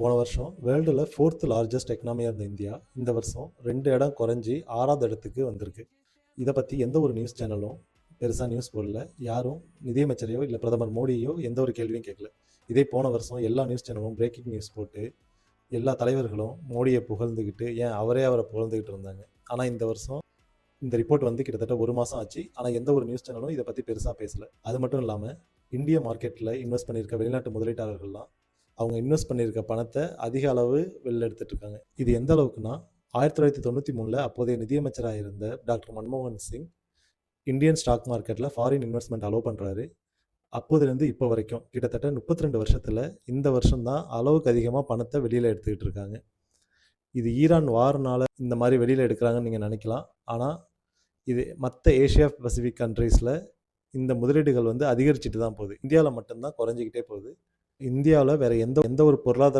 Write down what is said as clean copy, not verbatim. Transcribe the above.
போன வருஷம் வேர்ல்டில் 4th லார்ஜஸ்ட் எக்கனாமியாக இருந்த இந்தியா இந்த வருஷம் 2 இடம் குறைஞ்சி 6வது இடத்துக்கு வந்திருக்கு. இதை பற்றி எந்த ஒரு நியூஸ் சேனலும் பெருசாக நியூஸ் போடல. யாரும் நிதியமைச்சரையோ இல்லை பிரதமர் மோடியோ எந்த ஒரு கேள்வியும் கேட்கல. இதே போன வருஷம் எல்லா நியூஸ் சேனலும் பிரேக்கிங் நியூஸ் போட்டு எல்லா தலைவர்களும் மோடியை புகழ்ந்துக்கிட்டு அவரை புகழ்ந்துக்கிட்டு இருந்தாங்க. ஆனால் இந்த வருஷம் இந்த ரிப்போர்ட் வந்து கிட்டத்தட்ட 1 மாதம் ஆச்சு. ஆனால் எந்த ஒரு நியூஸ் சேனலும் இதை பற்றி பெருசாக பேசலை. அது மட்டும் இல்லாமல் இந்திய மார்க்கெட்டில் இன்வெஸ்ட் பண்ணியிருக்க வெளிநாட்டு முதலீட்டாளர்கள்லாம் அவங்க இன்வெஸ்ட் பண்ணியிருக்க பணத்தை அதிக அளவு வெளில எடுத்துகிட்டு இருக்காங்க. இது எந்த அளவுக்குன்னா 1993 அப்போதைய நிதியமைச்சராக இருந்த டாக்டர் மன்மோகன் சிங் இந்தியன் ஸ்டாக் மார்க்கெட்டில் ஃபாரின் இன்வெஸ்ட்மெண்ட் அலோவ் பண்ணுறாரு. அப்போதுலேருந்து இப்போ வரைக்கும் கிட்டத்தட்ட 32 வருஷத்தில் இந்த வருஷம்தான் அளவுக்கு அதிகமாக பணத்தை வெளியில் எடுத்துக்கிட்டு இருக்காங்க. இது ஈரான் வார்னால இந்த மாதிரி வெளியில் எடுக்கிறாங்கன்னு நீங்கள் நினைக்கலாம். ஆனால் இது மற்ற ஏஷியா பசிபிக் கண்ட்ரீஸில் இந்த முதலீடுகள் வந்து அதிகரிச்சுட்டு தான் போகுது. இந்தியாவில் மட்டும்தான் குறைஞ்சிக்கிட்டே போகுது. இந்தியாவில் வேறு எந்த ஒரு பொருளாதார